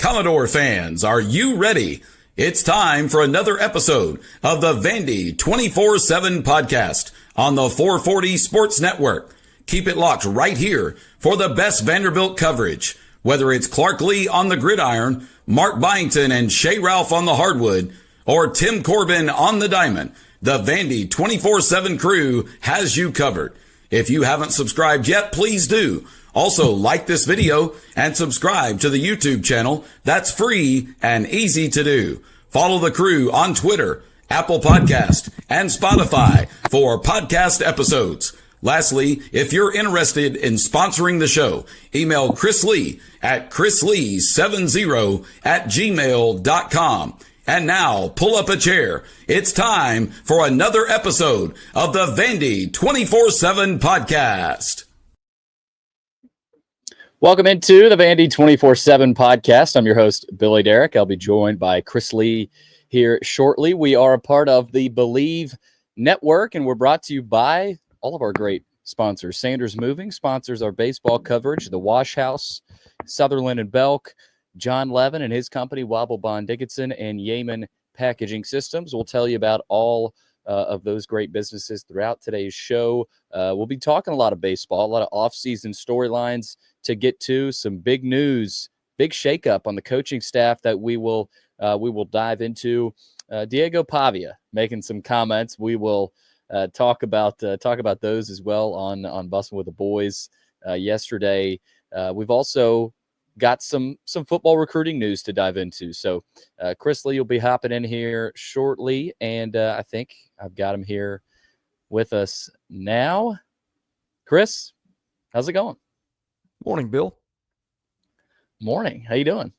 Commodore fans, are you ready? It's time for another episode of the Vandy247 podcast on the 440 Sports Network. Keep it locked right here for the best Vanderbilt coverage. Whether it's Clark Lee on the gridiron, Mark Byington and Shea Ralph on the hardwood, or Tim Corbin on the diamond, the Vandy247 crew has you covered. If you haven't subscribed yet, please do. Also, like this video and subscribe to the YouTube channel. That's free and easy to do. Follow the crew on Twitter, Apple Podcast, and Spotify for podcast episodes. Lastly, if you're interested in sponsoring the show, email Chris Lee at chrislee70@gmail.com. And now, pull up a chair. It's time for another episode of the Vandy247 podcast. Welcome into the Vandy247 podcast. I'm your host, Billy Derrick. I'll be joined by Chris Lee here shortly. We are a part of the Believe Network, and we're brought to you by all of our great sponsors. Sanders Moving sponsors our baseball coverage, the Wash House, Sutherland and Belk, John Levin and his company, Wobble Bond Dickinson, and Yeaman Packaging Systems. We'll tell you about all of those great businesses throughout today's show. We'll be talking a lot of baseball, a lot of off-season storylines to get to, some big news, big shakeup on the coaching staff that we will dive into. Diego Pavia making some comments. We will talk about those as well on Bussin with the Boys yesterday. We've also got some football recruiting news to dive into. So Chris Lee will be hopping in here shortly, and I think I've got him here with us now. Chris, how's it going? Morning, Bill. Morning. How you doing?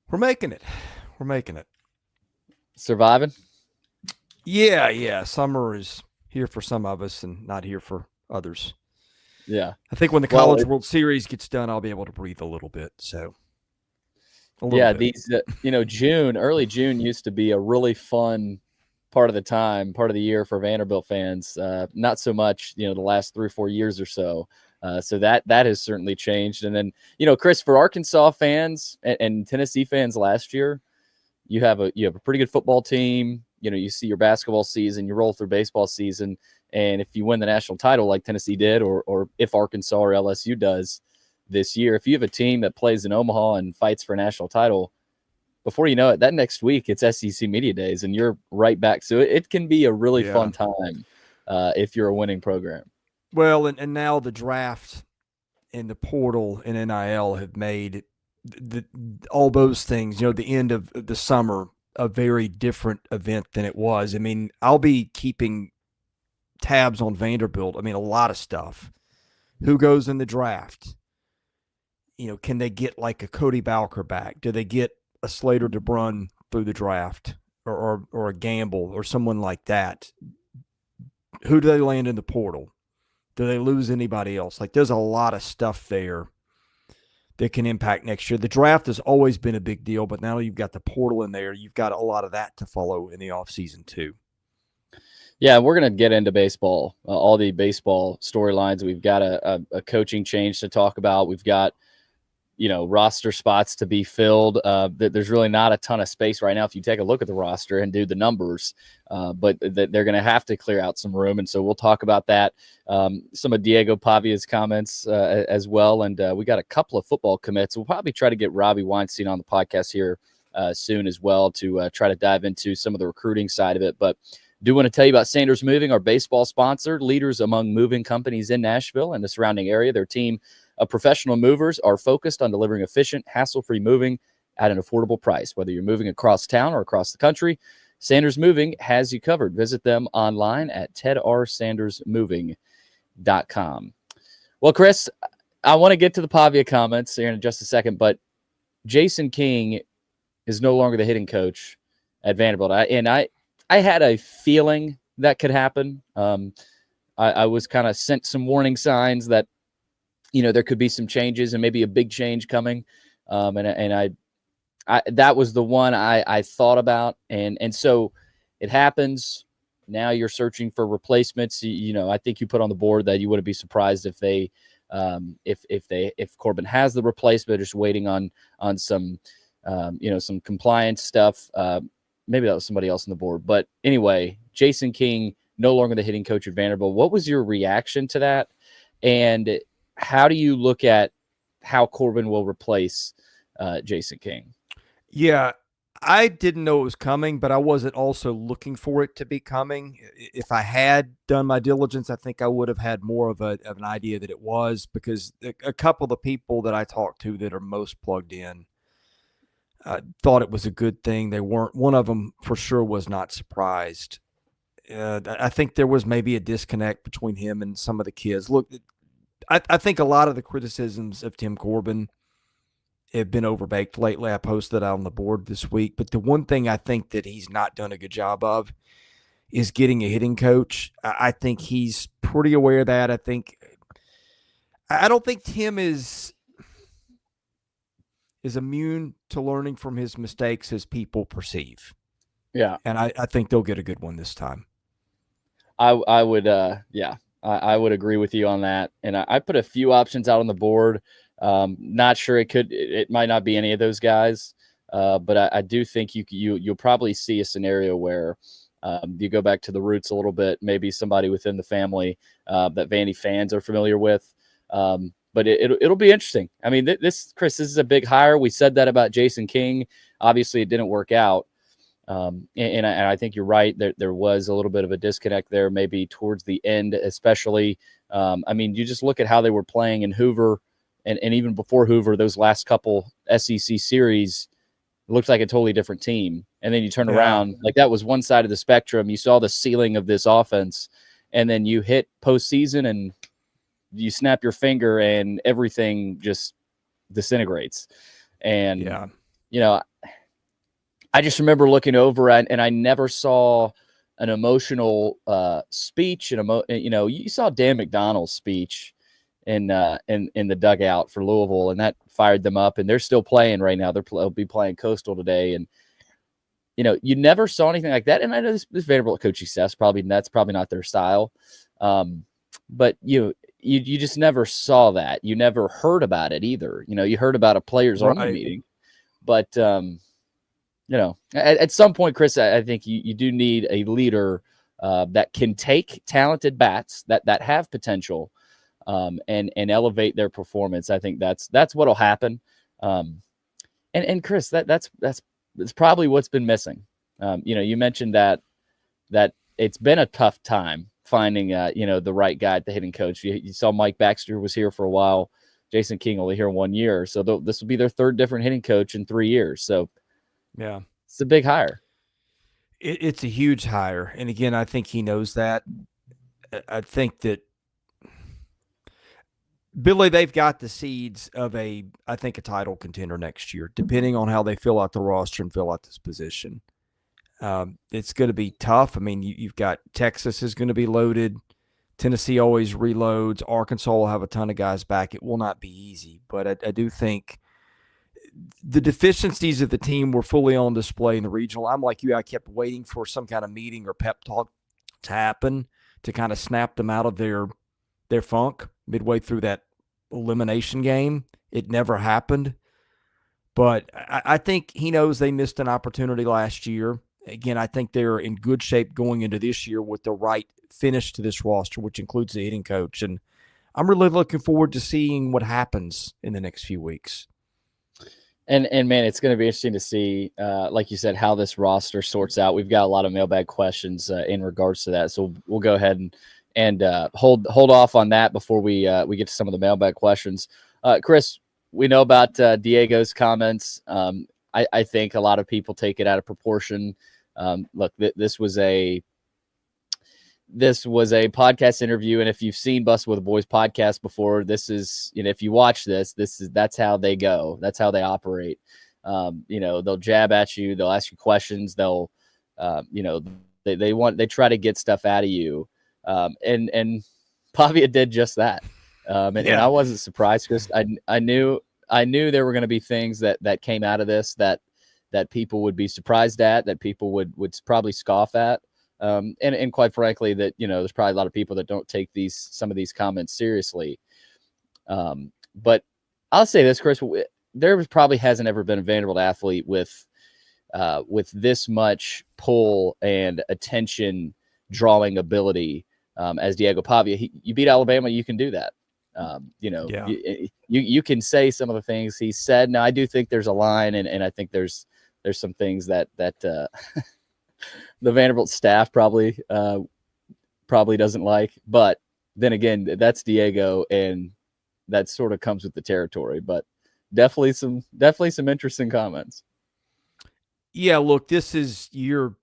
We're making it. Surviving? Yeah. Summer is here for some of us and not here for others. Yeah. I think when the College World Series gets done, I'll be able to breathe a little bit. So, bit. These, early June used to be a really fun part of the year for Vanderbilt fans. Not so much, the last 3 or 4 years or so. So that has certainly changed. And then, Chris, for Arkansas fans and Tennessee fans last year, you have a pretty good football team. You see your basketball season, you roll through baseball season. And if you win the national title like Tennessee did, or if Arkansas or LSU does this year, if you have a team that plays in Omaha and fights for a national title, before you know it, that next week it's SEC Media Days and you're right back. So it can be a really fun time if you're a winning program. Well, and now the draft and the portal and NIL have made all those things, the end of the summer, a very different event than it was. I mean, I'll be keeping tabs on Vanderbilt. I mean, a lot of stuff. Who goes in the draft? Can they get like a Cody Bowker back? Do they get a Slater DeBrun through the draft or a Gamble or someone like that? Who do they land in the portal? Do they lose anybody else? Like, there's a lot of stuff there that can impact next year. The draft has always been a big deal, but now you've got the portal in there. You've got a lot of that to follow in the offseason too. Yeah, we're going to get into baseball, all the baseball storylines. We've got a coaching change to talk about. We've got, roster spots to be filled. There's really not a ton of space right now if you take a look at the roster and do the numbers, but they're going to have to clear out some room. And so we'll talk about that, some of Diego Pavia's comments as well. And we got a couple of football commits. We'll probably try to get Robbie Weinstein on the podcast here soon as well to try to dive into some of the recruiting side of it. But do want to tell you about Sanders Moving, our baseball sponsor, leaders among moving companies in Nashville and the surrounding area. Their team of professional movers are focused on delivering efficient, hassle-free moving at an affordable price. Whether you're moving across town or across the country, Sanders Moving has you covered. Visit them online at tedrsandersmoving.com. Well, Chris, I want to get to the Pavia comments here in just a second, but Jayson King is no longer the hitting coach at Vanderbilt. I had a feeling that could happen. I was kind of sent some warning signs that, there could be some changes and maybe a big change coming. And that was the one I thought about. And so it happens. Now you're searching for replacements. I think you put on the board that you wouldn't be surprised if they If Corbin has the replacement, just waiting on some some compliance stuff. Maybe that was somebody else on the board. But anyway, Jayson King, no longer the hitting coach at Vanderbilt. What was your reaction to that? And how do you look at how Corbin will replace Jayson King? Yeah, I didn't know it was coming, but I wasn't also looking for it to be coming. If I had done my diligence, I think I would have had more of an idea that it was, because a couple of the people that I talked to that are most plugged in thought it was a good thing. They weren't. One of them for sure was not surprised. I think there was maybe a disconnect between him and some of the kids. Look, I think a lot of the criticisms of Tim Corbin have been overbaked lately. I posted out on the board this week. But the one thing I think that he's not done a good job of is getting a hitting coach. I think he's pretty aware of that. I don't think Tim is immune to learning from his mistakes as people perceive. Yeah. And I think they'll get a good one this time. I would agree with you on that. And I put a few options out on the board. Not sure it might not be any of those guys. But I do think you'll probably see a scenario where you go back to the roots a little bit, maybe somebody within the family that Vandy fans are familiar with. But it'll be interesting. I mean, Chris, this is a big hire. We said that about Jayson King. Obviously, it didn't work out. And I think you're right. There was a little bit of a disconnect there, maybe towards the end, especially. I mean, you just look at how they were playing in Hoover, and even before Hoover, those last couple SEC series, it looked like a totally different team. And then you turn around, like that was one side of the spectrum. You saw the ceiling of this offense, and then you hit postseason and you snap your finger and everything just disintegrates. And, I just remember looking over and I never saw an emotional speech. You saw Dan McDonnell's speech in the dugout for Louisville, and that fired them up. And they're still playing right now. They'll be playing Coastal today, and you never saw anything like that. And I know this Vanderbilt coaching staff that's probably not their style, but you just never saw that. You never heard about it either. You heard about a players only meeting, but at some point, Chris, I think you do need a leader that can take talented bats that have potential and elevate their performance. I think that's what'll happen. And Chris, that's probably what's been missing. You mentioned that it's been a tough time finding the right guy at the hitting coach. You saw Mike Baxter was here for a while. Jayson King only here 1 year, so this will be their third different hitting coach in 3 years. So. Yeah, it's a big hire. It's a huge hire. And again, I think he knows that. I think that Billy, they've got the seeds of a title contender next year, depending on how they fill out the roster and fill out this position. It's going to be tough. I mean, you've got Texas is going to be loaded. Tennessee always reloads. Arkansas will have a ton of guys back. It will not be easy, but I do think the deficiencies of the team were fully on display in the regional. I'm like you. I kept waiting for some kind of meeting or pep talk to happen to kind of snap them out of their funk midway through that elimination game. It never happened. But I think he knows they missed an opportunity last year. Again, I think they're in good shape going into this year with the right finish to this roster, which includes the hitting coach. And I'm really looking forward to seeing what happens in the next few weeks. And man, it's going to be interesting to see, like you said, how this roster sorts out. We've got a lot of mailbag questions in regards to that, so we'll go ahead and hold off on that before we get to some of the mailbag questions. Chris, we know about Diego's comments. I think a lot of people take it out of proportion. Look, this was a podcast interview, and if you've seen Bussin with the Boys podcast before, this is, if you watch that's how they go. That's how they operate. They'll jab at you. They'll ask you questions. They'll, they try to get stuff out of you. And Pavia did just that. And I wasn't surprised, because I knew there were going to be things that came out of this that people would be surprised at, that people would probably scoff at. And quite frankly, that, there's probably a lot of people that don't take some of these comments seriously. But I'll say this, Chris, there probably hasn't ever been a Vanderbilt athlete with this much pull and attention drawing ability as Diego Pavia. You beat Alabama, you can do that. Yeah. You can say some of the things he said. Now, I do think there's a line, and I think there's some things that the Vanderbilt staff probably doesn't like. But then again, that's Diego, and that sort of comes with the territory. But definitely some interesting comments. Yeah, look, this is year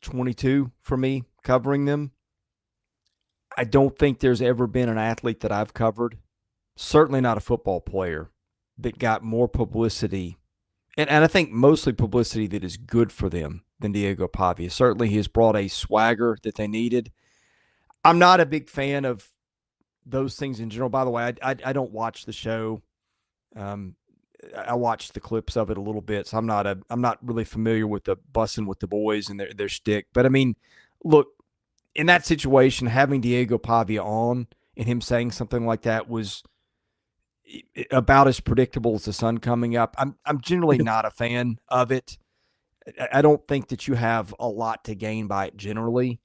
22 for me covering them. I don't think there's ever been an athlete that I've covered, certainly not a football player, that got more publicity, and I think mostly publicity that is good for them than Diego Pavia. Certainly he has brought a swagger that they needed. I'm not a big fan of those things in general. By the way, I don't watch the show. I watched the clips of it a little bit, so I'm not really familiar with the Bussin with the boys and their shtick. But I mean, look, in that situation, having Diego Pavia on and him saying something like that was about as predictable as the sun coming up. I'm generally not a fan of it. I don't think that you have a lot to gain by it generally.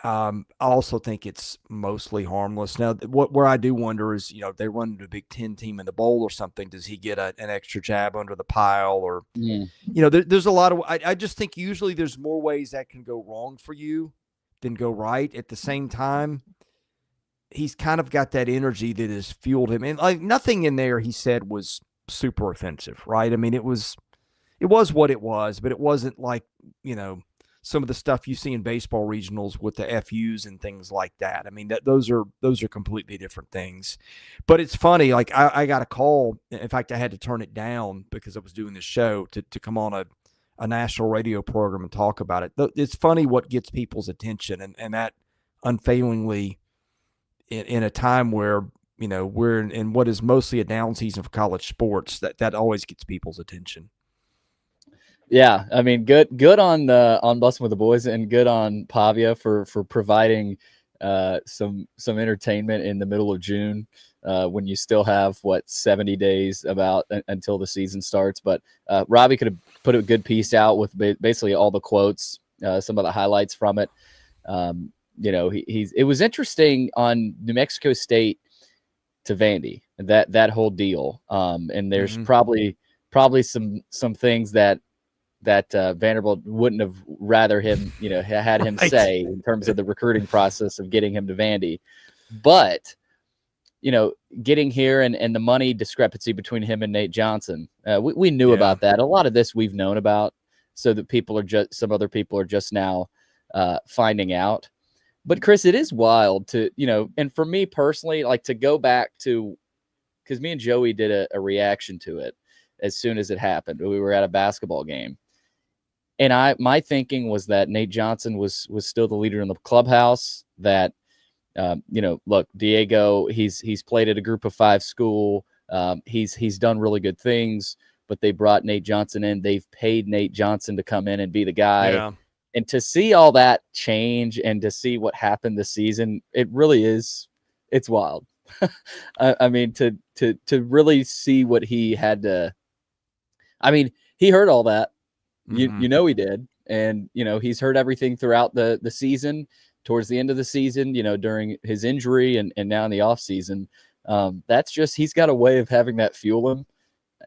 I also think it's mostly harmless. Now, where I do wonder is, they run into a Big Ten team in the bowl or something. Does he get an extra jab under the pile? Or, there's a lot of – I just think usually there's more ways that can go wrong for you than go right. At the same time, he's kind of got that energy that has fueled him. And, like, nothing in there he said was super offensive, right? I mean, it was what it was, but it wasn't like, some of the stuff you see in baseball regionals with the FUs and things like that. I mean, those are completely different things. But it's funny, like I got a call. In fact, I had to turn it down because I was doing this show to come on a national radio program and talk about it. It's funny what gets people's attention, and that unfailingly in a time where, we're in what is mostly a down season for college sports, that always gets people's attention. Yeah, I mean, good on Bussin with the boys, and good on Pavia for providing some entertainment in the middle of June when you still have 70 days until the season starts. But Robbie could have put a good piece out with basically all the quotes, some of the highlights from it. It was interesting on New Mexico State to Vandy, that whole deal. And there's probably some things that Vanderbilt wouldn't have rather him, had him right. say in terms of the recruiting process of getting him to Vandy. But, getting here and the money discrepancy between him and Nate Johnson, we knew about that. A lot of this we've known about, so that some other people are just now finding out. But Chris, it is wild to, and for me personally, like to go back to, because me and Joey did a reaction to it as soon as it happened. We were at a basketball game. And my thinking was that Nate Johnson was still the leader in the clubhouse, that, look, Diego, he's played at a group of 5 school. He's done really good things, but they brought Nate Johnson in. They've paid Nate Johnson to come in and be the guy. Yeah. And to see all that change and to see what happened this season, it really is, it's wild. I mean, to really see what he had to, I mean, he heard all that. He did. And, he's heard everything throughout the season, towards the end of the season, during his injury and now in the off season. That's just, he's got a way of having that fuel him.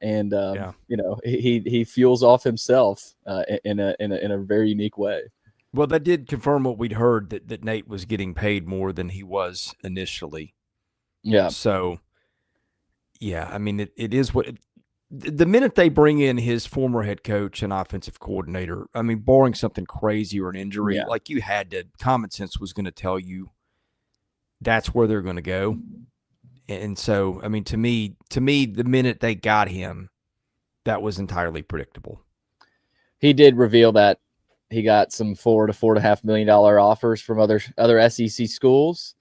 And, he fuels off himself in a very unique way. Well, that did confirm what we'd heard, that Nate was getting paid more than he was initially. Yeah. So, yeah, I mean, it is what the minute they bring in his former head coach and offensive coordinator, I mean, barring something crazy or an injury, like common sense was going to tell you that's where they're going to go. And so, I mean, to me, the minute they got him, that was entirely predictable. He did reveal that he got some $4 to $4.5 million offers from other SEC schools,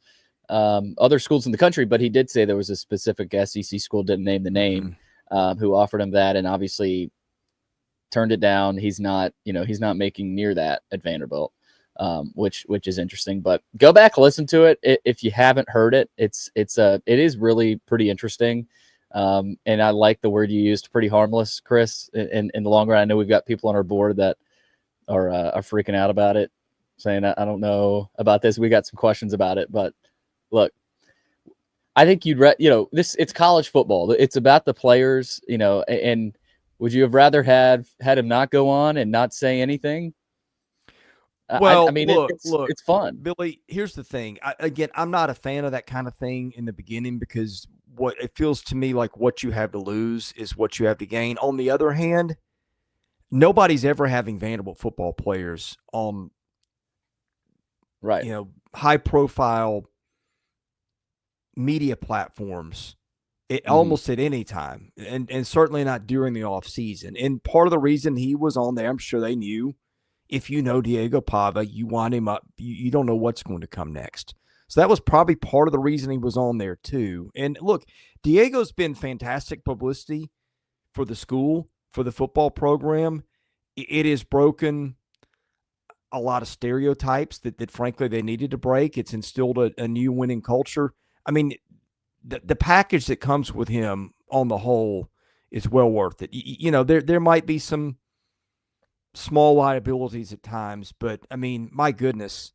other schools in the country. But he did say there was a specific SEC school, didn't name the name, who offered him that, and obviously turned it down. He's not making near that at Vanderbilt. which is interesting. But go back, listen to it if you haven't heard it. It is really pretty interesting. And I like the word you used, pretty harmless, Chris. In the long run, I know we've got people on our board that are freaking out about it, saying, I don't know about this. We got some questions about it, but look, I think it's college football. It's about the players, and would you have rather had him not go on and not say anything? Well, I mean, look, it's fun. Billy, here's the thing. Again, I'm not a fan of that kind of thing in the beginning because what it feels to me like what you have to lose is what you have to gain. On the other hand, nobody's ever having Vanderbilt football players on, right, high profile media platforms almost at any time, and certainly not during the off season. And part of the reason he was on there, I'm sure they knew, if you know Diego Pavia, you wind him up, you don't know what's going to come next. So that was probably part of the reason he was on there too. And look, Diego's been fantastic publicity for the school, for the football program. It has broken a lot of stereotypes that frankly they needed to break. It's instilled a new winning culture. I mean, the package that comes with him on the whole is well worth it. There might be some small liabilities at times, but I mean, my goodness,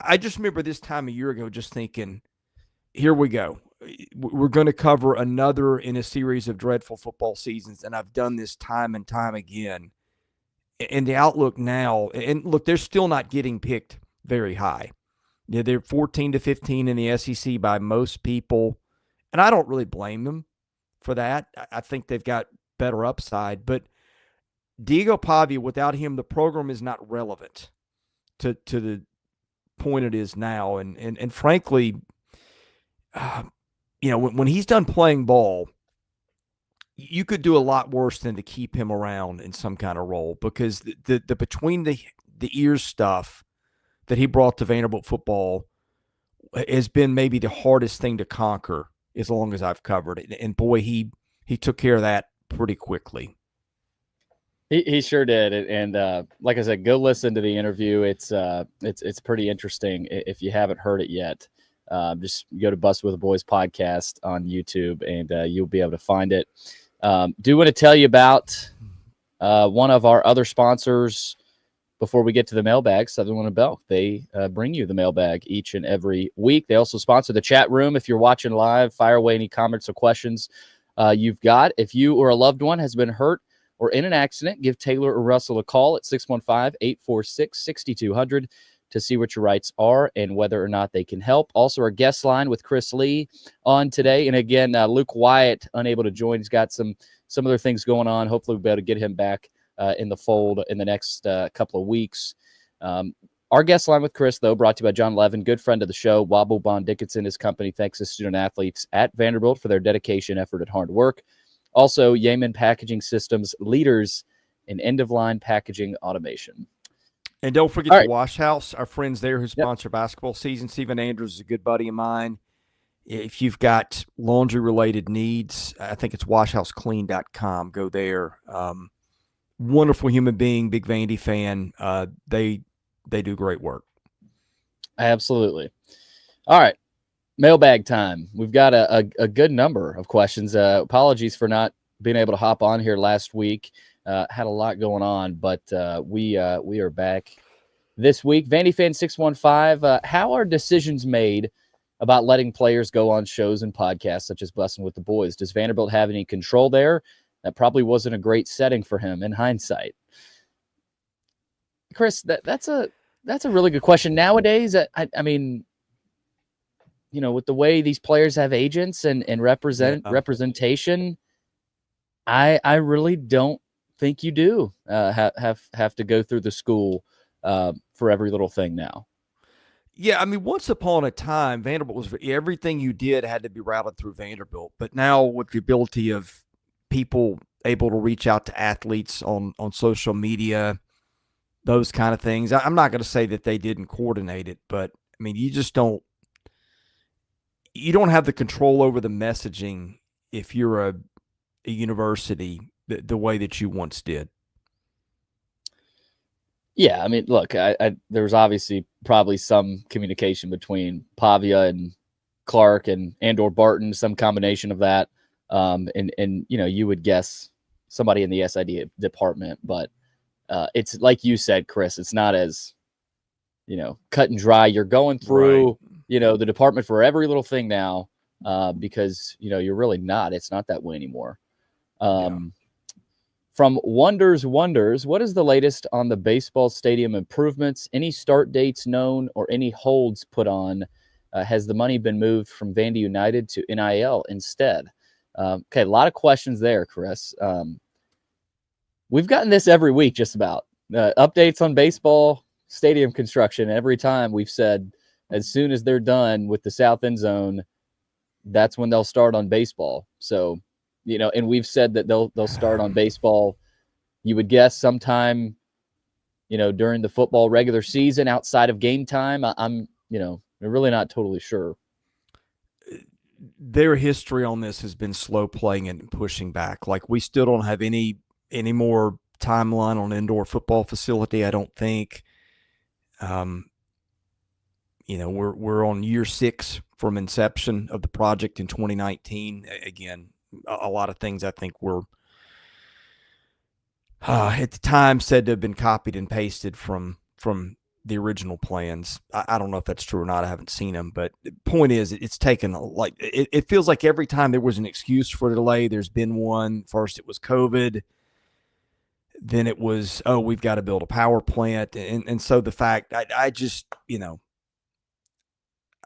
I just remember this time a year ago just thinking, here we go. We're going to cover another in a series of dreadful football seasons, and I've done this time and time again. And the outlook now, and look, they're still not getting picked very high. Yeah, they're 14 to 15 in the SEC by most people, and I don't really blame them for that. I think they've got better upside, but Diego Pavia, without him, the program is not relevant to the point it is now. And frankly, when he's done playing ball, you could do a lot worse than to keep him around in some kind of role, because the between the ears stuff that he brought to Vanderbilt football has been maybe the hardest thing to conquer as long as I've covered it. And boy, he took care of that pretty quickly. He sure did. And like I said, go listen to the interview. It's pretty interesting if you haven't heard it yet. Just go to Bussin with the Boys podcast on YouTube, and you'll be able to find it. Do want to tell you about one of our other sponsors before we get to the mailbag, Southern and Bell. They bring you the mailbag each and every week. They also sponsor the chat room. If you're watching live, fire away any comments or questions you've got. If you or a loved one has been hurt or in an accident, give Taylor or Russell a call at 615-846-6200 to see what your rights are and whether or not they can help. Also, our guest line with Chris Lee on today. And again, Luke Wyatt, unable to join. He's got some other things going on. Hopefully we'll be able to get him back in the fold in the next couple of weeks. Our guest line with Chris, though, brought to you by John Levin, good friend of the show. Wobble Bond Dickinson, his company, thanks to student athletes at Vanderbilt for their dedication, effort, and hard work. Also, Yeaman Packaging Systems, leaders in end-of-line packaging automation. And don't forget the Wash House, our friends there who sponsor basketball season. Stephen Andrews is a good buddy of mine. If you've got laundry-related needs, I think it's washhouseclean.com. Go there. Wonderful human being, big Vandy fan. They do great work. Absolutely. All right. Mailbag time. We've got a good number of questions. Apologies for not being able to hop on here last week. Had a lot going on, but we are back this week. Vandy Fan 615. How are decisions made about letting players go on shows and podcasts such as Bussin' with the Boys? Does Vanderbilt have any control there? That probably wasn't a great setting for him in hindsight. Chris, that's a really good question. Nowadays, I mean, with the way these players have agents and representation, I really don't think you do have to go through the school for every little thing now. Yeah, I mean, once upon a time, Vanderbilt was everything you did had to be routed through Vanderbilt. But now with the ability of people able to reach out to athletes on social media, those kind of things, I'm not going to say that they didn't coordinate it, but I mean, you don't have the control over the messaging if you're a university the way that you once did. Yeah, I mean, look, there was obviously probably some communication between Pavia and Clark and or Barton, some combination of that. And you would guess somebody in the SID department, but it's like you said, Chris, it's not as, cut and dry. You're going through, Right. the department for every little thing now, because, you're really not. It's not that way anymore. Yeah. From Wonders, what is the latest on the baseball stadium improvements? Any start dates known or any holds put on? Has the money been moved from Vandy United to NIL instead? Okay, a lot of questions there, Chris. We've gotten this every week, just about. Updates on baseball stadium construction. Every time we've said, as soon as they're done with the south end zone, that's when they'll start on baseball. So, and we've said that they'll start on baseball. You would guess sometime, during the football regular season outside of game time. I'm really not totally sure. Their history on this has been slow playing and pushing back. Like, we still don't have any more timeline on indoor football facility, I don't think. We're on year 6 from inception of the project in 2019. Again, a lot of things I think were at the time said to have been copied and pasted from the original plans. I don't know if that's true or not. I haven't seen them, but the point is, it's taken it feels like every time there was an excuse for a delay, there's been one. First it was COVID, then it was, oh, we've got to build a power plant, and so the fact I just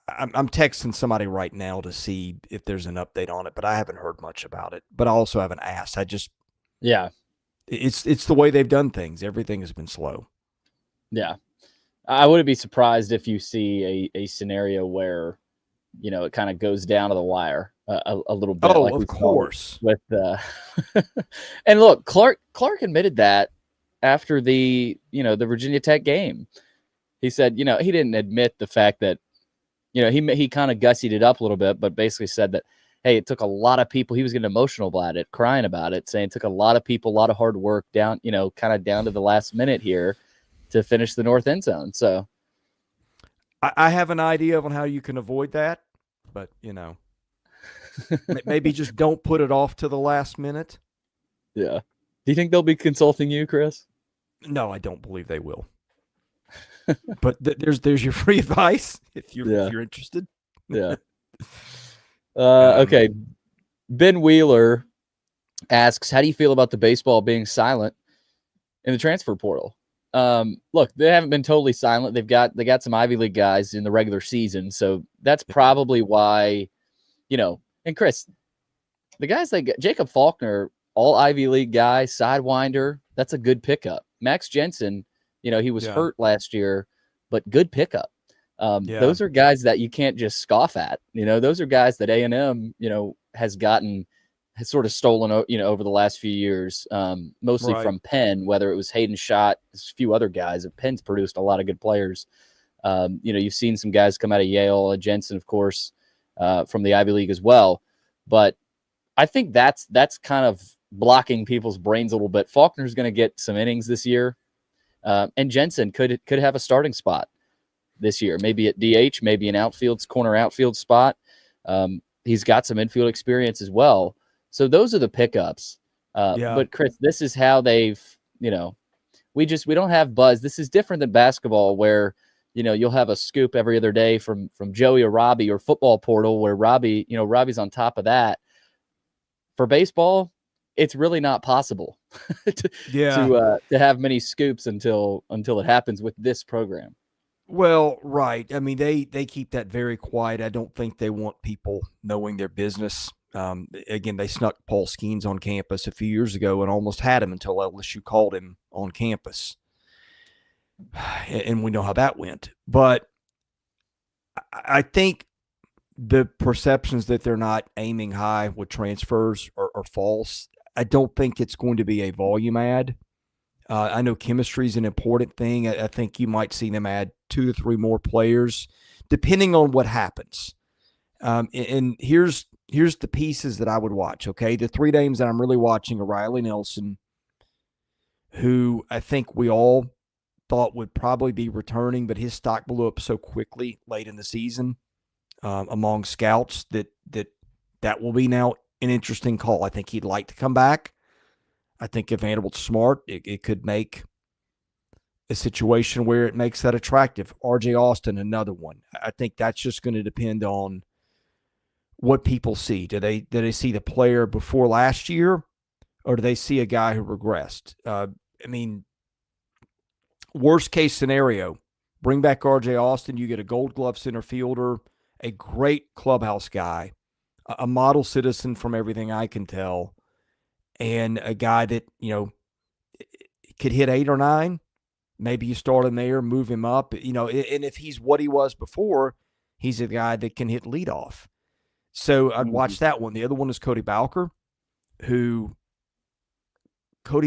I'm texting somebody right now to see if there's an update on it, but I haven't heard much about it. But I also haven't asked. Yeah, it's the way they've done things. Everything has been slow. yeah. I wouldn't be surprised if you see a scenario where, it kind of goes down to the wire a little bit. Oh, like of course. With and look, Clark admitted that after the Virginia Tech game. He said, he didn't admit the fact that, he kind of gussied it up a little bit, but basically said that, hey, it took a lot of people. He was getting emotional about it, crying about it, saying it took a lot of people, a lot of hard work down, kind of down to the last minute here to finish the north end zone. So I have an idea on how you can avoid that, but maybe just don't put it off to the last minute. Yeah. Do you think they'll be consulting you, Chris? No, I don't believe they will. But there's your free advice if you're interested. Yeah. Okay. Ben Wheeler asks, how do you feel about the baseball being silent in the transfer portal? Look, they haven't been totally silent. They got some Ivy League guys in the regular season, so that's probably why, and Chris, the guys like Jacob Faulkner, all Ivy League guy, sidewinder, that's a good pickup. Max Jensen, he was hurt last year, but good pickup. Those are guys that you can't just scoff at. Those are guys that A&M, has sort of stolen, over the last few years, mostly from Penn, whether it was Hayden Schott, a few other guys. Penn's produced a lot of good players. You've seen some guys come out of Yale, Jensen, of course, from the Ivy League as well. But I think that's kind of blocking people's brains a little bit. Faulkner's going to get some innings this year. And Jensen could have a starting spot this year, maybe at DH, maybe an corner outfield spot. He's got some infield experience as well. So those are the pickups. But Chris, this is how they've, we don't have buzz. This is different than basketball where, you'll have a scoop every other day from Joey or Robbie, or football portal where Robbie's on top of that. For baseball, it's really not possible to have many scoops until it happens with this program. Well, right. I mean, they keep that very quiet. I don't think they want people knowing their business. Again, they snuck Paul Skeens on campus a few years ago and almost had him until LSU called him on campus. And we know how that went. But I think the perceptions that they're not aiming high with transfers are false. I don't think it's going to be a volume ad. I know chemistry is an important thing. I think you might see them add 2 to 3 more players, depending on what happens. And here's the pieces that I would watch, okay? The 3 names that I'm really watching are Riley Nelson, who I think we all thought would probably be returning, but his stock blew up so quickly late in the season among scouts that will be now an interesting call. I think he'd like to come back. I think if Vanderbilt's smart, it could make a situation where it makes that attractive. R.J. Austin, another one. I think that's just going to depend on what people see. Do they see the player before last year, or do they see a guy who regressed? Worst case scenario, bring back R.J. Austin. You get a Gold Glove center fielder, a great clubhouse guy, a model citizen from everything I can tell, and a guy that, could hit 8 or 9. Maybe you start him there, move him up, and if he's what he was before, he's a guy that can hit leadoff. So I'd watch that one. The other one is Cody Bowker, Cody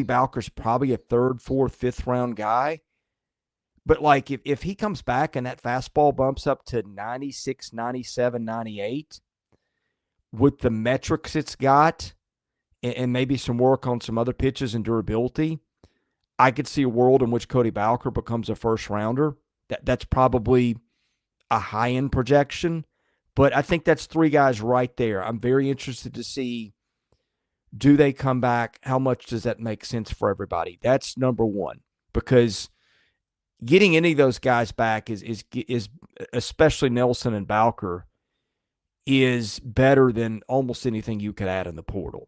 Bowker's probably a 3rd, 4th, 5th round guy. But like if he comes back and that fastball bumps up to 96, 97, 98, with the metrics it's got and maybe some work on some other pitches and durability, I could see a world in which Cody Bowker becomes a 1st rounder. That's probably a high-end projection, but I think that's 3 guys right there. I'm very interested to see, do they come back? How much does that make sense for everybody? That's number one, because getting any of those guys back is especially Nelson and Bowker, is better than almost anything you could add in the portal.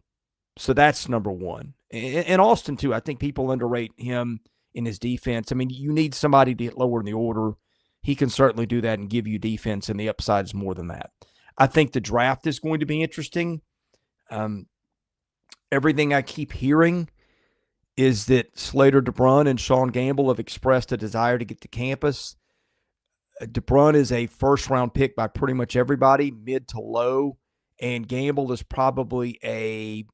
So that's number one. And Austin, too, I think people underrate him in his defense. I mean, you need somebody to get lower in the order. He can certainly do that and give you defense, and the upside is more than that. I think the draft is going to be interesting. Everything I keep hearing is that Slater DeBrun and Sean Gamble have expressed a desire to get to campus. DeBrun is a 1st-round pick by pretty much everybody, mid to low, and Gamble is probably a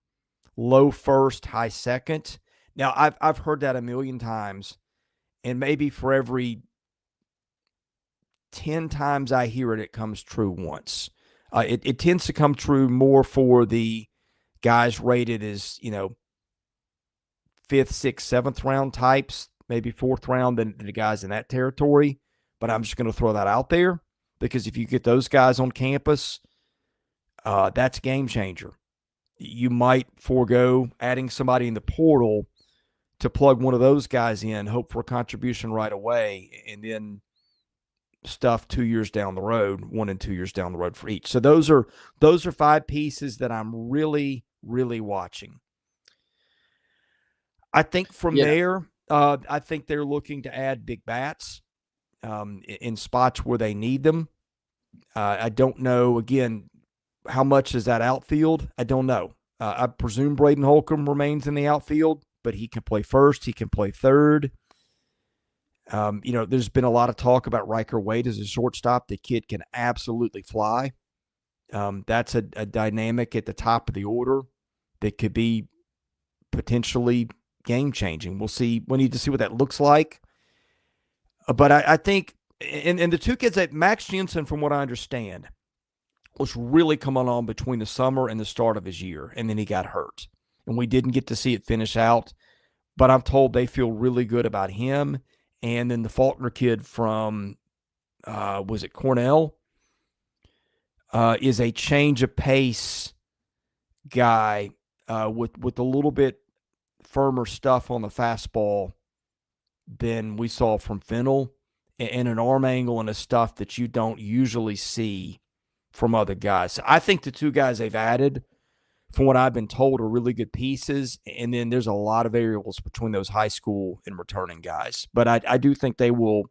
low 1st, high 2nd. Now, I've heard that a million times, and maybe for every 10 times I hear it, it comes true once. It tends to come true more for the guys rated as, 5th, 6th, 7th round types, maybe 4th round than the guys in that territory. But I'm just going to throw that out there, because if you get those guys on campus, that's a game changer. You might forego adding somebody in the portal to plug one of those guys in, hope for a contribution right away, and then stuff 2 years down the road, 1 and 2 years down the road for each. So those are 5 pieces that I'm really, really watching. I think from there, I think they're looking to add big bats in spots where they need them. I don't know, again, how much is that outfield? I don't know. I presume Braden Holcomb remains in the outfield, but he can play 1st. He can play 3rd. There's been a lot of talk about Riker Wade as a shortstop. The kid can absolutely fly. That's a dynamic at the top of the order that could be potentially game-changing. We'll see. We need to see what that looks like. But I think, and the 2 kids, that Max Jensen, from what I understand, was really coming on between the summer and the start of his year, and then he got hurt. And we didn't get to see it finish out, but I'm told they feel really good about him. And then the Faulkner kid from, was it Cornell, is a change of pace guy with a little bit firmer stuff on the fastball than we saw from Fennell, and an arm angle and a stuff that you don't usually see from other guys. So I think the 2 guys they've added, from what I've been told, are really good pieces. And then there's a lot of variables between those high school and returning guys. But I do think they will.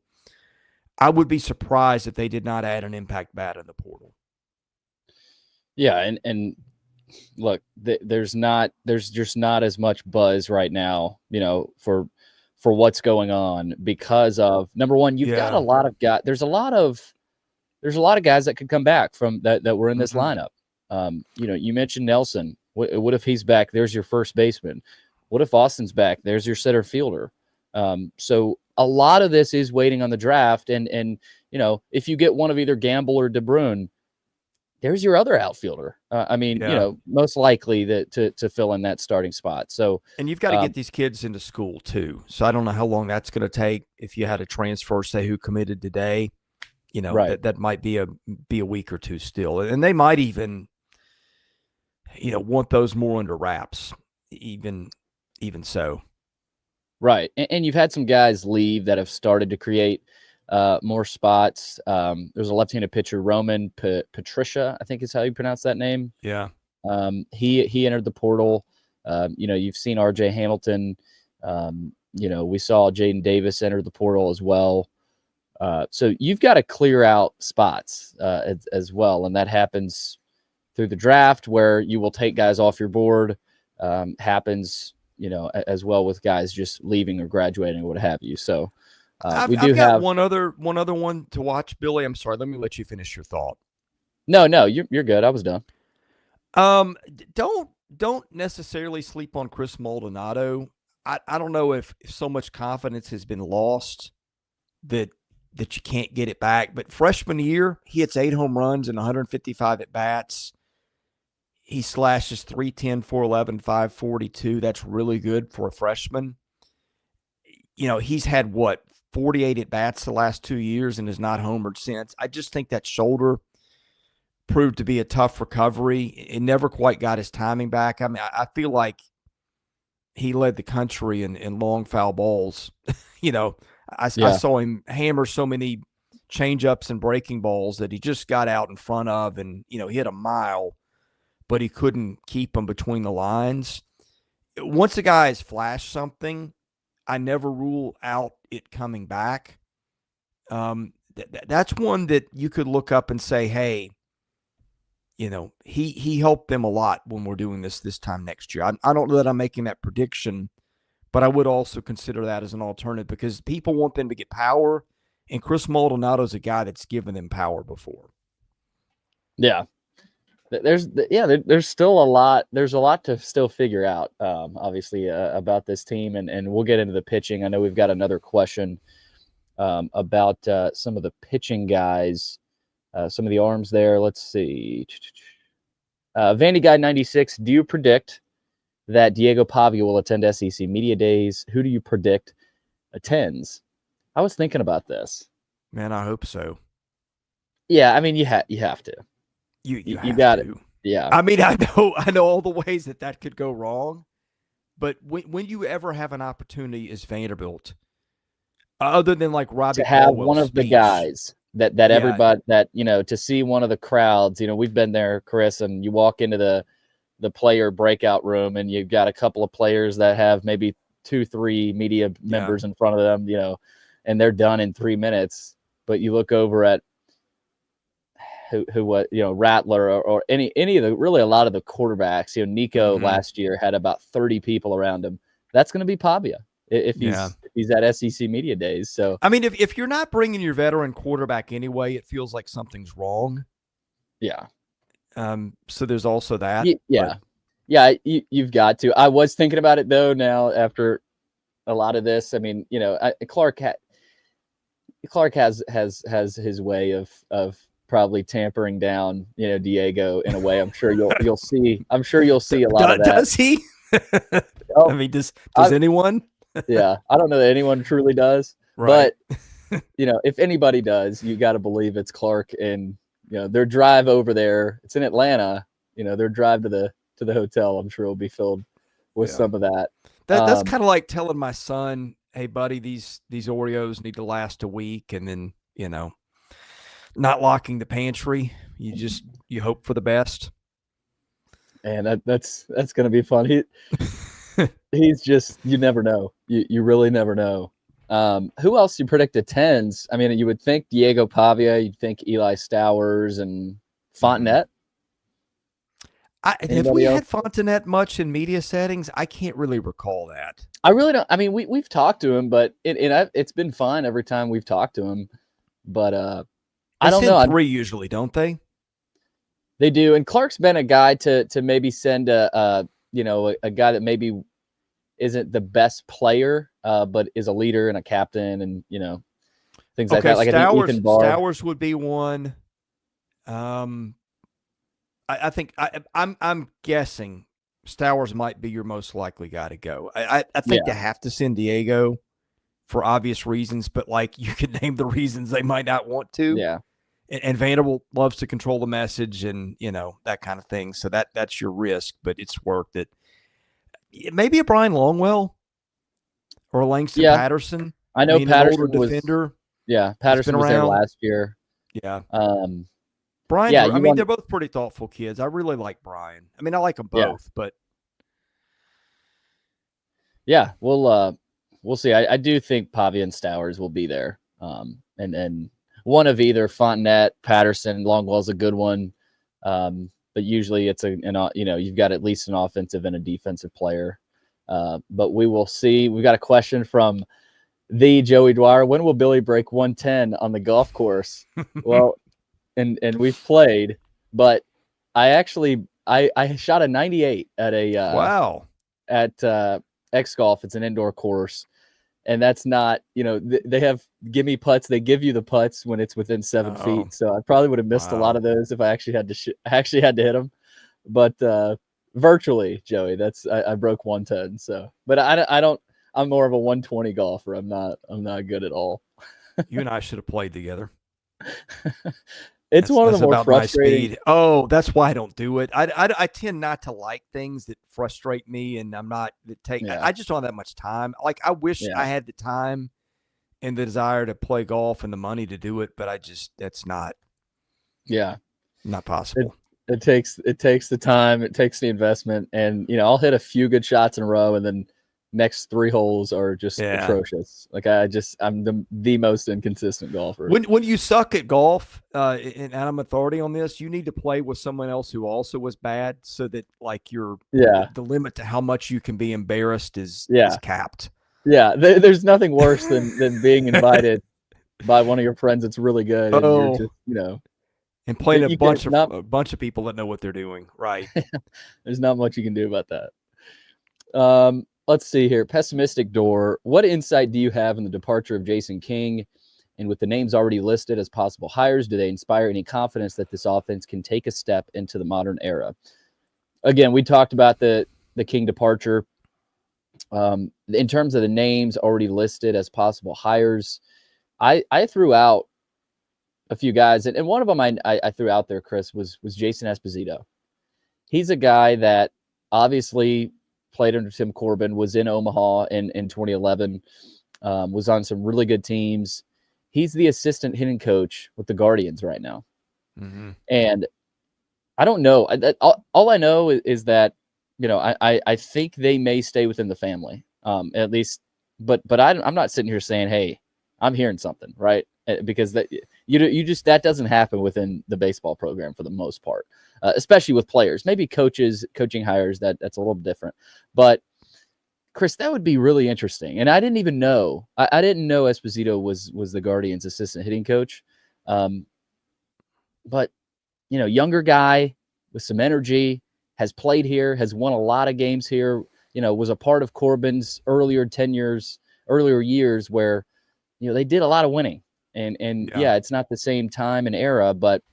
I would be surprised if they did not add an impact bat in the portal. Yeah, and look, there's just not as much buzz right now, for what's going on, because of, number one, you've got a lot of guys. There's a lot of guys that could come back from that were in this lineup. You mentioned Nelson. What if he's back? There's your first baseman. What if Austin's back? There's your center fielder. So a lot of this is waiting on the draft. And if you get one of either Gamble or DeBrun, there's your other outfielder. I mean, most likely to fill in that starting spot. So, and you've got to get these kids into school too. So I don't know how long that's going to take. If you had a transfer, say who committed today, right. that might be a week or two still, and they might even, want those more under wraps. Even so. Right. And you've had some guys leave that have started to create more spots. There's a left-handed pitcher, Roman Patricia, I think is how you pronounce that name. Yeah. He entered the portal. You've seen RJ Hamilton. We saw Jaden Davis enter the portal as well. So you've got to clear out spots as well. And that happens through the draft where you will take guys off your board. Happens, as well with guys just leaving or graduating or what have you. So I've got one other one to watch, Billy. I'm sorry. Let me let you finish your thought. No, you're good. I was done. Don't necessarily sleep on Chris Maldonado. I don't know if so much confidence has been lost that you can't get it back. But freshman year, he hits 8 home runs and 155 at bats. He slashes 310, 411, 542. That's really good for a freshman. He's had 48 at bats the last 2 years and has not homered since. I just think that shoulder proved to be a tough recovery. It never quite got his timing back. I mean, I feel like he led the country in long foul balls. I saw him hammer so many change-ups and breaking balls that he just got out in front of and, hit a mile, but he couldn't keep them between the lines. Once a guy has flashed something, I never rule out it coming back. That's one that you could look up and say, hey, he helped them a lot when we're doing this time next year. I don't know that I'm making that prediction, but I would also consider that as an alternative because people want them to get power, and Chris Maldonado's a guy that's given them power before. Yeah. There's still a lot. There's a lot to still figure out, obviously, about this team, and we'll get into the pitching. I know we've got another question about some of the pitching guys, some of the arms there. Let's see. Vandy Guy 96. Do you predict that Diego Pavia will attend SEC Media Days? Who do you predict attends? I was thinking about this. Man, I hope so. Yeah, I mean, you have to. You got to. it. Yeah. I mean, I know all the ways that could go wrong, but when you ever have an opportunity as Vanderbilt, other than like Robbie to have Caldwell's one of the guys that everybody that to see one of the crowds, we've been there, Chris, and you walk into the player breakout room and you've got a couple of players that have maybe 2-3 media members in front of them, and they're done in 3 minutes, but you look over at Rattler or any of the really a lot of the quarterbacks. Nico last year had about 30 people around him. That's going to be Pavia if he's at SEC Media Days. So I mean, if you're not bringing your veteran quarterback anyway, it feels like something's wrong. Yeah. So there's also that. You've got to. I was thinking about it though. Now after a lot of this, I mean, Clark has his way of probably tampering down, Diego in a way. I'm sure you'll see. I'm sure you'll see a lot of that. Does he? I mean, does anyone? Yeah, I don't know that anyone truly does. Right. But if anybody does, you got to believe it's Clark. And their drive over there. It's in Atlanta. Their drive to the hotel. I'm sure will be filled with some of that. That's kind of like telling my son, "Hey, buddy, these Oreos need to last a week," and then not locking the pantry. You hope for the best. And that's going to be fun. He's just, you never know. You really never know. Who else you predict attends? I mean, you would think Diego Pavia, you'd think Eli Stowers and Fontenette. Have we had Fontenette much in media settings? I can't really recall that. I really don't. I mean, we've talked to him, but it's been fun every time we've talked to him. But I don't know. 3 usually, don't they? They do. And Clark's been a guy to maybe send a guy that maybe isn't the best player, but is a leader and a captain and, things like that. Like Stowers would be one. I think I'm guessing Stowers might be your most likely guy to go. I think they have to send Diego for obvious reasons, but like you could name the reasons they might not want to. Yeah. And Vanderbilt loves to control the message and, that kind of thing. So that's your risk, but it's worth it. Maybe a Brian Longwell or a Langston Patterson. I know Patterson an older defender. Patterson was there last year. Yeah. Brian, they're both pretty thoughtful kids. I really like Brian. I like them both, but. Yeah, we'll see. I do think Pavia and Stowers will be there. And one of either Fontenette, Patterson, Longwell's a good one. But usually it's you've got at least an offensive and a defensive player. But we will see. We've got a question from the Joey Dwyer. When will Billy break 110 on the golf course? Well, and we've played, but I shot a 98 at at X Golf. It's an indoor course. And that's not, they have gimme putts. They give you the putts when it's within 7 feet. So I probably would have missed a lot of those if I actually had to hit them. But virtually, Joey, I broke 110. So, but I'm more of a 120 golfer. I'm not good at all. You and I should have played together. It's one of the more frustrating. Oh, that's why I don't do it. I tend not to like things that frustrate me, and I just don't have that much time. Like I wish I had the time and the desire to play golf and the money to do it, but that's not. Yeah, not possible. It takes the time, it takes the investment, and I'll hit a few good shots in a row, and then next 3 holes are just atrocious. Like I'm the most inconsistent golfer. When you suck at golf, and I'm authority on this, you need to play with someone else who also was bad, so that like the limit to how much you can be embarrassed is capped. Yeah, there's nothing worse than being invited by one of your friends that's really good, and you're just and playing a bunch of people that know what they're doing. Right. There's not much you can do about that. Let's see here. Pessimistic Door. What insight do you have in the departure of Jayson King? And with the names already listed as possible hires, do they inspire any confidence that this offense can take a step into the modern era? Again, we talked about the King departure. In terms of the names already listed as possible hires, I threw out a few guys, and one of them I threw out there, Chris, was Jason Esposito. He's a guy that obviously played under Tim Corbin, was in Omaha in 2011, was on some really good teams. He's the assistant hitting coach with the Guardians right now. Mm-hmm. And I don't know. All I know is that, I think they may stay within the family, at least. But I'm not sitting here saying, hey, I'm hearing something, right? Because that that doesn't happen within the baseball program for the most part, especially with players. Maybe coaching hires, that's a little different. But Chris, that would be really interesting. And I didn't even know. I didn't know Esposito was the Guardians' assistant hitting coach. But younger guy with some energy, has played here, has won a lot of games here. Was a part of Corbin's earlier years where they did a lot of winning. And it's not the same time and era, but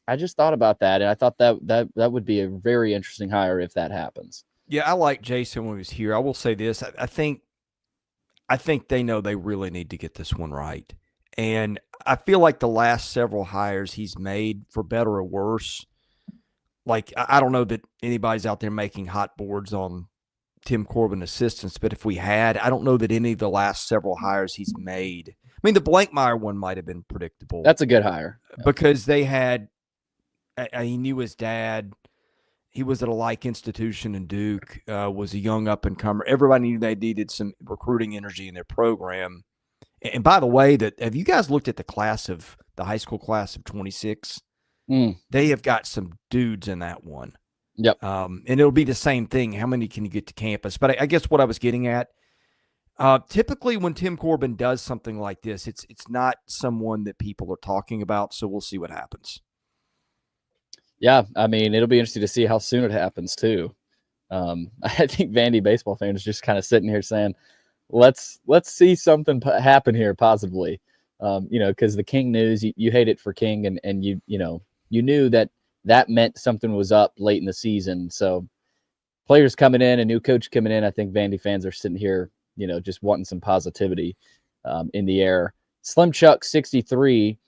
I just thought about that, and I thought that would be a very interesting hire if that happens. Yeah, I like Jayson when he was here. I will say this: I think they know they really need to get this one right, and I feel like the last several hires he's made, for better or worse, like I don't know that anybody's out there making hot boards on Tim Corbin assistants, but if we had, I don't know that any of the last several hires he's made. I mean, the Blankmeyer one might have been predictable. That's a good hire. Because they had he knew his dad. He was at a like institution in Duke, was a young up-and-comer. Everybody knew they needed some recruiting energy in their program. And by the way, have you guys looked at the high school class of 26? They have got some dudes in that one. Yep. And it'll be the same thing. How many can you get to campus? But I guess what I was getting at, typically when Tim Corbin does something like this, it's not someone that people are talking about. So we'll see what happens. Yeah, I mean, it'll be interesting to see how soon it happens too. I think Vandy baseball fans are just kind of sitting here saying, "Let's see something happen here, possibly." Because the King news, you hate it for King, and you knew that that meant something was up late in the season. So players coming in, a new coach coming in, I think Vandy fans are sitting here, just wanting some positivity in the air. Slim Chuck 63,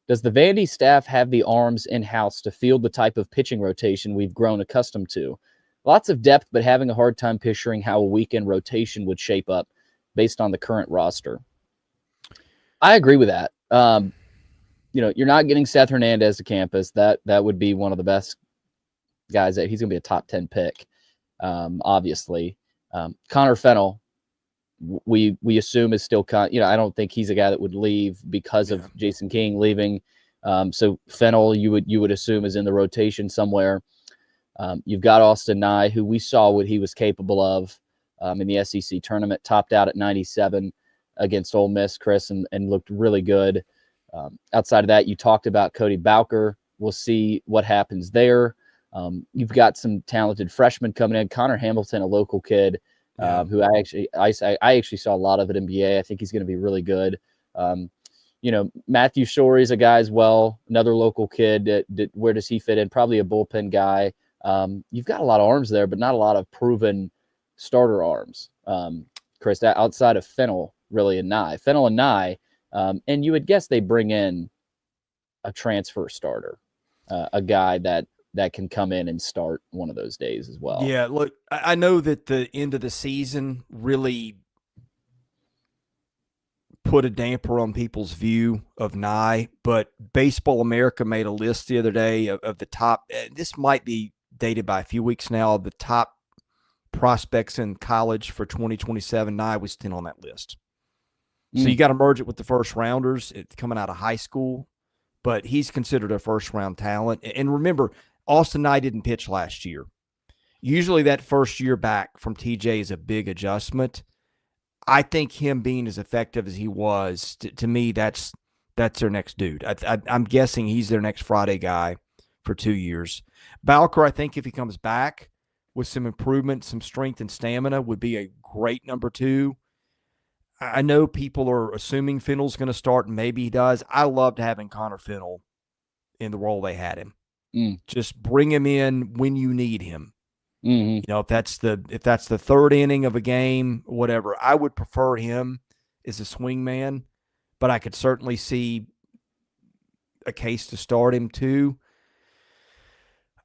does the Vandy staff have the arms in-house to field the type of pitching rotation we've grown accustomed to? Lots of depth, but having a hard time picturing how a weekend rotation would shape up based on the current roster. I agree with that. You're not getting Seth Hernandez to campus. That would be one of the best guys. He's going to be a top 10 pick, obviously. Connor Fennell, we assume is still I don't think he's a guy that would leave because of Jayson King leaving. So Fennell, you would assume, is in the rotation somewhere. You've got Austin Nye, who we saw what he was capable of in the SEC tournament, topped out at 97 against Ole Miss, Chris, and looked really good. Outside of that, you talked about Cody Bowker. We'll see what happens there. You've got some talented freshmen coming in. Connor Hamilton, a local kid, who I actually saw a lot of at NBA. I think he's going to be really good. Matthew Story's a guy as well, another local kid. Where does he fit in? Probably a bullpen guy. You've got a lot of arms there, but not a lot of proven starter arms, Chris, outside of Fennell, really, and Nye. Fennell and Nye, and you would guess they bring in a transfer starter, a guy that can come in and start one of those days as well. Yeah, look, I know that the end of the season really put a damper on people's view of Nye, but Baseball America made a list the other day of the top, this might be dated by a few weeks now, the top prospects in college for 2027. Nye was 10 on that list. So you got to merge it with the first rounders coming out of high school, but he's considered a first round talent. And remember, Austin Nye didn't pitch last year. Usually that first year back from TJ is a big adjustment. I think him being as effective as he was, to me, that's their next dude. I'm guessing he's their next Friday guy for 2 years. Bowker, I think if he comes back with some improvement, some strength and stamina, would be a great number 2. I know people are assuming Fennell's going to start, and maybe he does. I loved having Connor Fennell in the role they had him. Just bring him in when you need him. Mm-hmm. If that's the third inning of a game, whatever. I would prefer him as a swing man, but I could certainly see a case to start him too.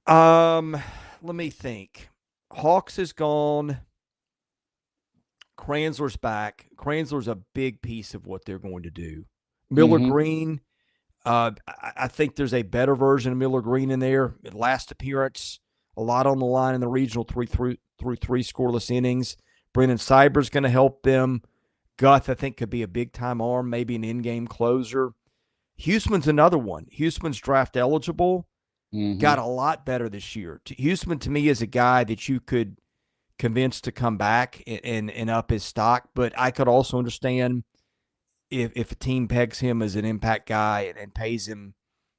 Let me think. Hawks is gone. Kranzler's back. Kranzler's a big piece of what they're going to do. Miller Green, I think there's a better version of Miller Green in there. Last appearance, a lot on the line in the regional through 3 scoreless innings. Brendan Cyber's going to help them. Guth, I think, could be a big-time arm, maybe an in-game closer. Huseman's another one. Huseman's draft eligible. Got a lot better this year. Huseman, to me, is a guy that you could convince to come back and up his stock, but I could also understand if a team pegs him as an impact guy and pays him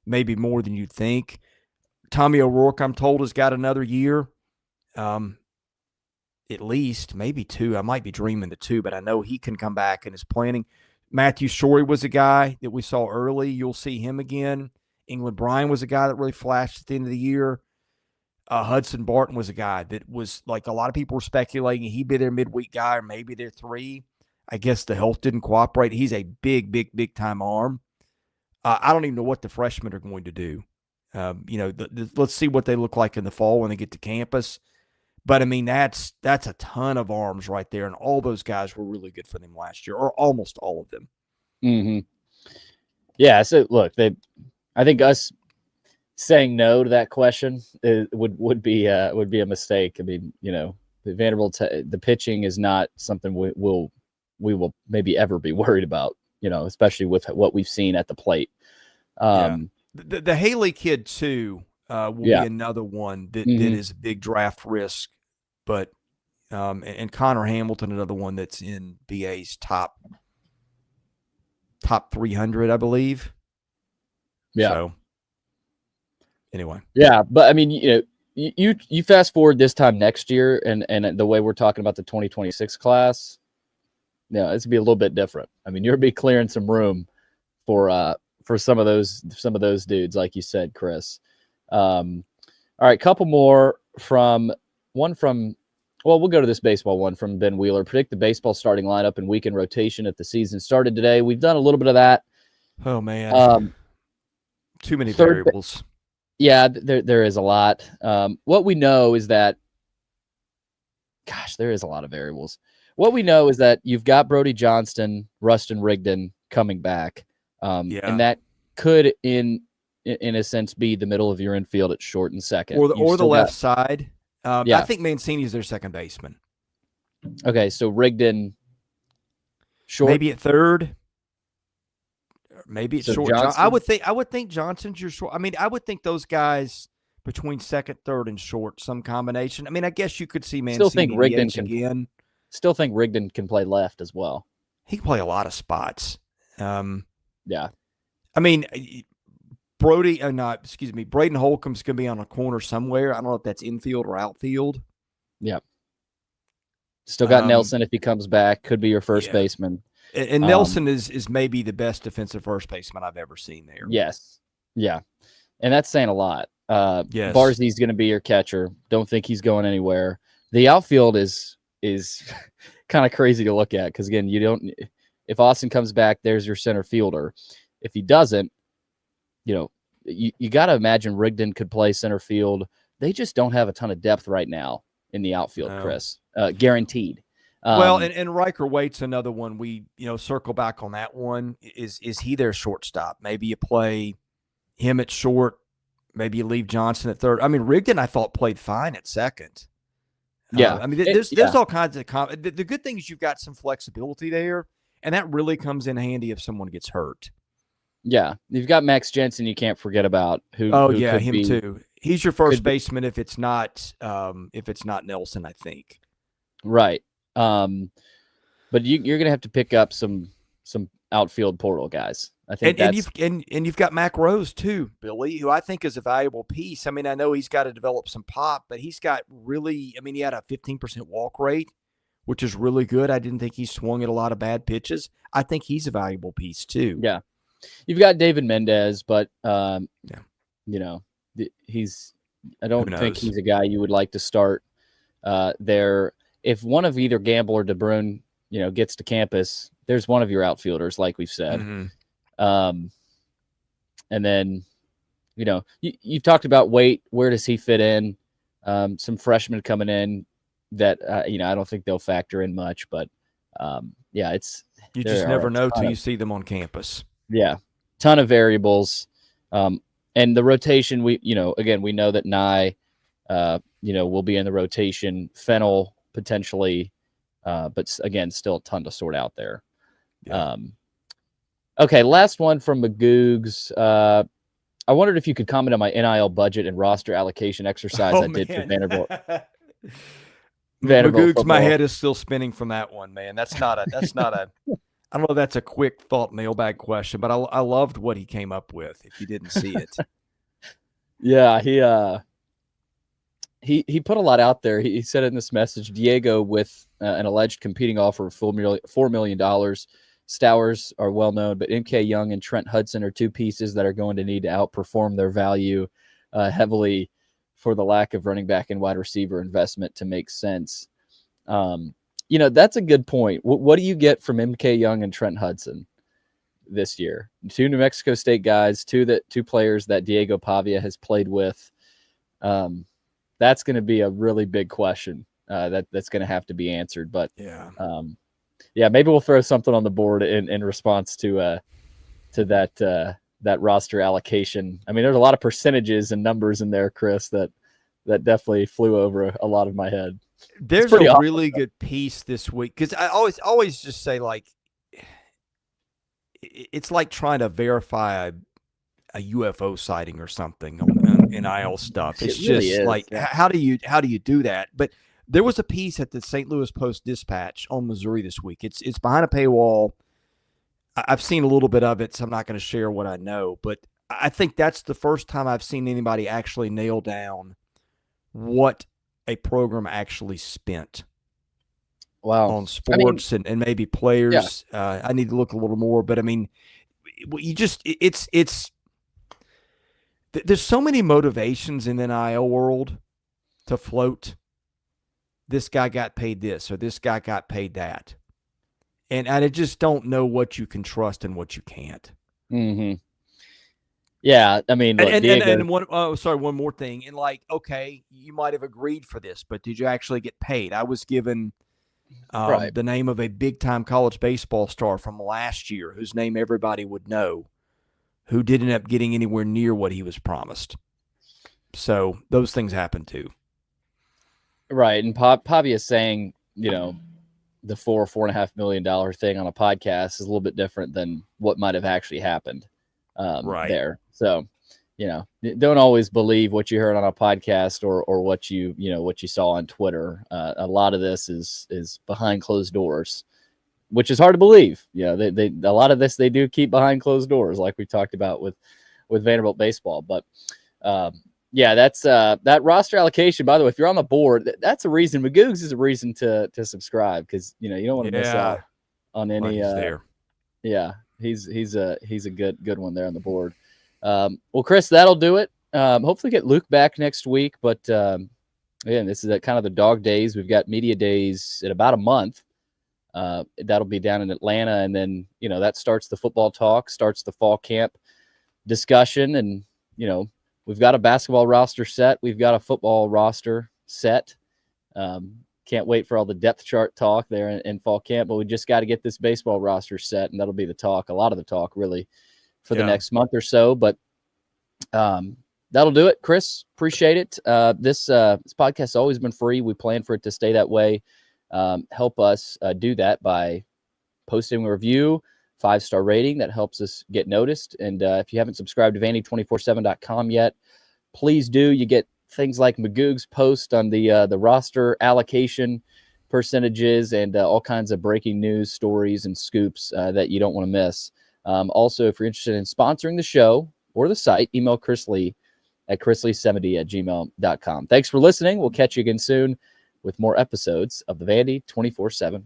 maybe more than you'd think. Tommy O'Rourke, I'm told, has got another year, at least, maybe 2. I might be dreaming the 2, but I know he can come back and is planning. Matthew Shorey was a guy that we saw early. You'll see him again. England Bryan was a guy that really flashed at the end of the year. Hudson Barton was a guy that was, like, a lot of people were speculating he'd be their midweek guy or maybe their 3. I guess the health didn't cooperate. He's a big time arm. I don't even know what the freshmen are going to do. Let's see what they look like in the fall when they get to campus. But, I mean, that's a ton of arms right there, and all those guys were really good for them last year, or almost all of them. Mm-hmm. Yeah, so, look, I think us saying no to that question would be a mistake. I mean, the Vanderbilt, the pitching is not something we will maybe ever be worried about, especially with what we've seen at the plate. The Haley kid too will be another one that is a big draft risk, but and Connor Hamilton, another one that's in BA's top 300, I believe. Yeah. So, anyway. Yeah, but I mean, you fast forward this time next year, and the way we're talking about the 2026 class, it's gonna be a little bit different. I mean, you'll be clearing some room for some of those dudes, like you said, Chris. All right, couple more from we'll go to this baseball one from Ben Wheeler. Predict the baseball starting lineup and weekend rotation if the season started today. We've done a little bit of that. Oh, man. Too many variables. Yeah, there is a lot. What we know is that, gosh, there is a lot of variables. What we know is that you've got Brody Johnston, Rustin Rigdon coming back. And that could, in a sense, be the middle of your infield at short and second. Or the left side. I think Mancini's their second baseman. Okay, so Rigdon short. Maybe at third. Maybe it's short. Johnson? I would think Johnson's your short. I mean, I would think those guys between second, third, and short, some combination. I mean, I guess you could see Mancini again. Still think Rigdon can play left as well. He can play a lot of spots. Yeah. I mean, Braden Holcomb's going to be on a corner somewhere. I don't know if that's infield or outfield. Yep. Still got Nelson if he comes back. Could be your first baseman. And Nelson is maybe the best defensive first baseman I've ever seen there. Yes. Yeah. And that's saying a lot. Yes. Barzey's going to be your catcher. Don't think he's going anywhere. The outfield is kind of crazy to look at because, again, if Austin comes back, there's your center fielder. If he doesn't, you got to imagine Rigdon could play center field. They just don't have a ton of depth right now in the outfield, Chris. Guaranteed. And Riker Waite's another one. We, circle back on that one. Is he their shortstop? Maybe you play him at short. Maybe you leave Johnson at third. I mean, Rigdon, I thought, played fine at second. Yeah. There's all kinds of the good thing is you've got some flexibility there, and that really comes in handy if someone gets hurt. Yeah. You've got Max Jensen you can't forget about. Him too. He's your first baseman if it's not Nelson, I think. Right. But you're gonna have to pick up some outfield portal guys. I think you've got Mac Rose too, Billy, who I think is a valuable piece. I mean, I know he's got to develop some pop, but he's got he had a 15% walk rate, which is really good. I didn't think he swung at a lot of bad pitches. I think he's a valuable piece too. Yeah. You've got David Mendez, but I don't think he's a guy you would like to start there. If one of either Gamble or DeBruyne, gets to campus, there's one of your outfielders, like we've said. Mm-hmm. And then, you've talked about Waite. Where does he fit in? Some freshmen coming in that, I don't think they'll factor in much, but you just never know till you see them on campus. Yeah. Ton of variables. And the rotation, we know that Nye, will be in the rotation. Fennel potentially, but again, still a ton to sort out there. Yeah. Okay, last one from Magoogs. I wondered if you could comment on my NIL budget and roster allocation exercise did for Vanderbilt. Magoogs, football. my head is still spinning from that one, man. That's not a I don't know if that's a quick thought mailbag question, but I loved what he came up with if you didn't see it. Yeah, he put a lot out there. He said in this message, Diego with an alleged competing offer of $4 million. Stowers are well known, but MK Young and Trent Hudson are two pieces that are going to need to outperform their value heavily for the lack of running back and wide receiver investment to make sense. That's a good point. What do you get from MK Young and Trent Hudson this year? Two New Mexico State guys, two players that Diego Pavia has played with. That's going to be a really big question that's going to have to be answered. But maybe we'll throw something on the board in response to that roster allocation. I mean, there's a lot of percentages and numbers in there, Chris, that definitely flew over a lot of my head. There's a really good piece this week because I always just say, like, it's like trying to verify a UFO sighting or something on NIL stuff. It's really just like, how do you do that? But there was a piece at the St. Louis Post-Dispatch on Missouri this week. It's behind a paywall. I've seen a little bit of it, so I'm not going to share what I know. But I think that's the first time I've seen anybody actually nail down what a program actually spent on sports and maybe players. I need to look a little more, but I mean, you just it's There's so many motivations in the NIL world to float. This guy got paid this, or this guy got paid that. And I just don't know what you can trust and what you can't. Mm-hmm. Yeah, I mean, look, one more thing. And like, okay, you might have agreed for this, but did you actually get paid? I was given the name of a big-time college baseball star from last year, whose name everybody would know, who didn't end up getting anywhere near what he was promised. So those things happen too. Right, and Pavia saying, the $4.5 million thing on a podcast is a little bit different than what might have actually happened there. So, don't always believe what you heard on a podcast or what you saw on Twitter. A lot of this is behind closed doors, which is hard to believe. They a lot of this they do keep behind closed doors, like we talked about with Vanderbilt baseball. But that's that roster allocation. By the way, if you're on the board, that's a reason. Magoogs is a reason to subscribe, because you don't want to miss out on any. There. Yeah, he's a good one there on the board. Well, Chris, that'll do it. Hopefully get Luke back next week. But again, this is kind of the dog days. We've got media days in about a month. That'll be down in Atlanta, and then that starts the football talk, starts the fall camp discussion, and we've got a basketball roster set. We've got a football roster set. Can't wait for all the depth chart talk there in fall camp, but we just got to get this baseball roster set, and that'll be the talk, a lot of the talk really for the next month or so. But that'll do it. Chris, appreciate it. This podcast has always been free. We plan for it to stay that way. Help us do that by posting a review, 5-star rating. That helps us get noticed. And if you haven't subscribed to Vandy247.com yet, please do. You get things like Magoog's post on the roster allocation percentages and all kinds of breaking news stories and scoops that you don't want to miss. Also, if you're interested in sponsoring the show or the site, email Chris Lee at chrislee70@gmail.com. Thanks for listening. We'll catch you again soon with more episodes of the Vandy 24/7